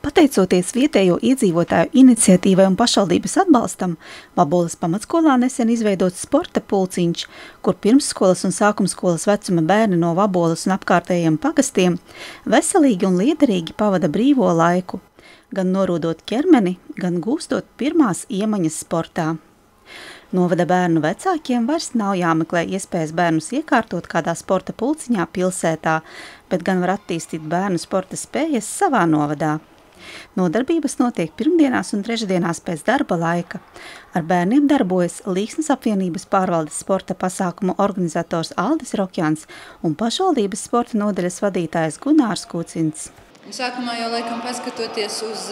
Pateicoties vietējo iedzīvotāju iniciatīvai un pašvaldības atbalstam, Vaboles pamatskolā nesen izveidots sporta pulciņš, kur pirmsskolas un sākumskolas vecuma bērni no Vaboles un apkārtējiem pagastiem veselīgi un liederīgi pavada brīvo laiku, gan norūdot ķermeni, gan gūstot pirmās iemaņas sportā. Novada bērnu vecākiem vairs nav jāmeklē iespējas bērnus iekārtot kādā sporta pulciņā pilsētā, bet gan var attīstīt bērnu sporta spējas savā novadā. Nodarbības notiek pirmdienās un trešdienās pēc darba laika. Ar bērniem darbojas Līksnas apvienības pārvaldes sporta pasākumu organizators Aldis Rokjans un pašvaldības sporta nodaļas vadītājs Gunārs Kucins. Sākumā jau laikam paskatoties uz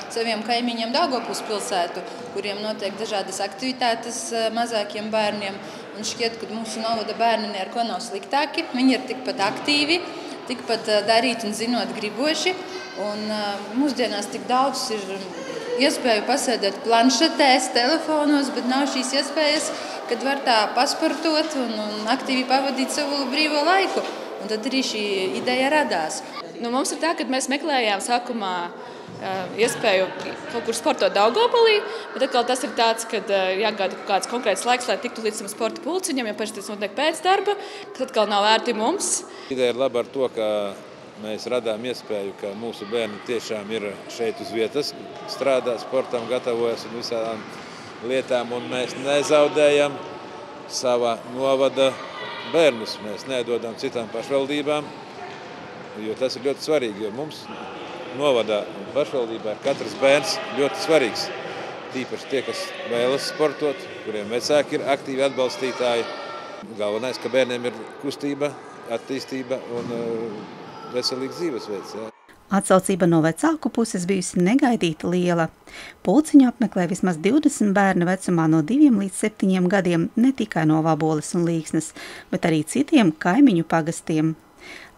saviem kaimiņiem Daugavpils pilsētu, kuriem notiek dažādas aktivitātes mazākiem bērniem. Un šķiet, ka mūsu novada bērni ar ko nav sliktāki. Viņi ir tikpat aktīvi, tikpat darīt un zinot griboši. Un mūsdienās tik daudz ir iespēju pasēdēt planšetēs, telefonos, bet nav šīs iespējas, kad var tā pasportot un aktīvi pavadīt savu brīvo laiku. Un tad arī šī ideja radās. Mums ir tā, ka mēs meklējām sākumā iespēju kaut kur sportot Daugavpilī, bet atkal tas ir tāds, ka jāgāda kaut kāds konkrēts laiks, lai tiktu līdz tam sporta pulciņam, jo pēc tas notiek pēc darba, kas atkal nav vērti mums. Ideja ir laba ar to, ka mēs radām iespēju, ka mūsu bērni tiešām ir šeit uz vietas, strādā sportam, gatavojas un visādām lietām, un mēs nezaudējam sava novada bērnus. Mēs nedodam citām pašvaldībām, jo tas ir ļoti svarīgi, jo mums novadā un pašvaldībā katrs bērns ļoti svarīgs. Tīpaši tie, kas vēlas sportot, kuriem vecāki ir aktīvi atbalstītāji. Galvenais, ka bērniem ir kustība, attīstība un veselīgs dzīvesveids. Jā. Atsaucība no vecāku puses bijusi negaidīta liela. Pulciņu apmeklē vismaz 20 bērni vecumā no 2 līdz 7 gadiem ne tikai no Vaboles un Līksnes, bet arī citiem kaimiņu pagastiem.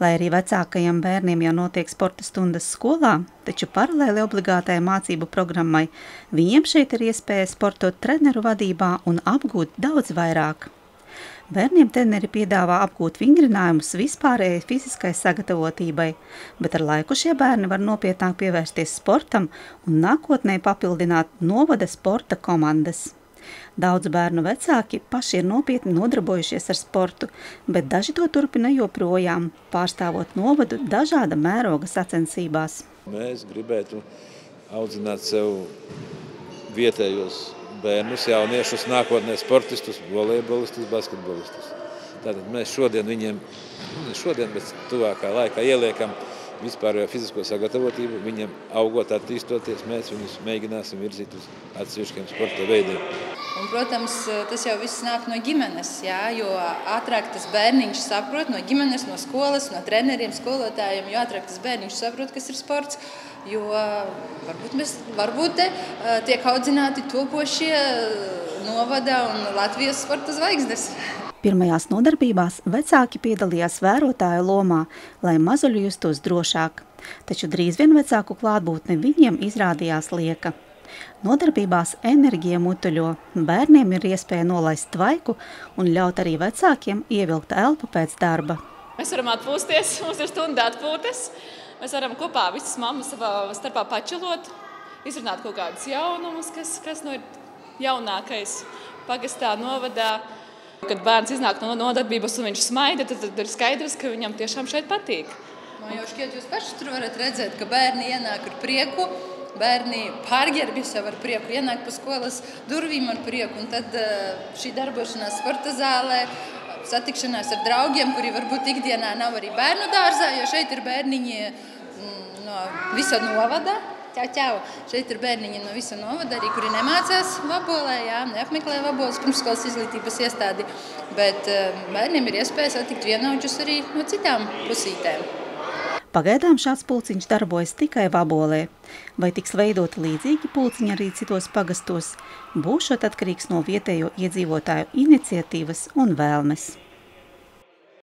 Lai arī vecākajiem bērniem jau notiek sporta stundas skolā, taču paralēli obligātai mācību programmai, viņiem šeit ir iespēja sportot treneru vadībā un apgūt daudz vairāk. Bērniem treneri piedāvā apgūt vingrinājumus vispārējai fiziskai sagatavotībai, bet ar laiku šie bērni var nopietnāk pievērsties sportam un nākotnē papildināt novada sporta komandas. Daudz bērnu vecāki paši ir nopietni nodarbojušies ar sportu, bet daži to turpina joprojām, pārstāvot novadu dažāda mēroga sacensībās. Mēs gribētu audzināt sev vietējos bērnus, jauniešus, nākotnē sportistus, volejbolistus, basketbolistus. Tātad mēs šodien viņiem, bet tuvākā laikā ieliekam vispārējo fizisko sagatavotību, viņiem augot, attīstoties, mēs viņus mēģināsim virzīt uz atsevišķiem sporta veidiem. Un, protams, tas jau viss nāk no ģimenes, jā, jo ātrāk tas bērniņš saprot no ģimenes, no skolas, no treneriem, skolotājiem, jo ātrāk tas bērniņš saprot, kas ir sports, jo varbūt tiek audzināti topošie novada un Latvijas sporta zvaigznes. Pirmajās nodarbībās vecāki piedalījās vērotāju lomā, lai mazuļi justos drošāk, taču drīz vien vecāku klātbūtne viņiem izrādījās lieka. Nodarbībās enerģija mutuļo, bērniem ir iespēja nolaist tvaiku un ļaut arī vecākiem ievilkt elpu pēc darba. Mēs varam atpūsties, mums ir stunda atpūtas, mēs varam kopā visas mammas savā starpā pačilot, izrunāt kaut kādus jaunumus, kas ir jaunākais pagastā novadā. Kad bērns iznāk no nodarbības un viņš smaida, tad ir skaidrs, ka viņam tiešām šeit patīk. Man jau šķiet, jūs paši tur varat redzēt, ka bērni ienāk ar prieku, bērni pārģērbjas jau ar prieku, ienāk pa skolas durvīm ar prieku, un tad šī darbošanās sporta zālē, satikšanās ar draugiem, kuri varbūt ikdienā nav arī bērnu dārzā, jo šeit ir bērniņi no visa novada. Čau. Šeit ir bērniņi no visa novada, arī kuri nemācās Vabolē, neapmeklē Vaboles pirmsskolas izglītības iestādi, bet bērniem ir iespēja satikt vienaudžus arī no citām pusītēm. Pagaidām šāds pulciņš darbojas tikai Vabolē. Vai tiks veidoti līdzīgi pulciņi arī citos pagastos, būšot atkarīgs no vietējo iedzīvotāju iniciatīvas un vēlmes.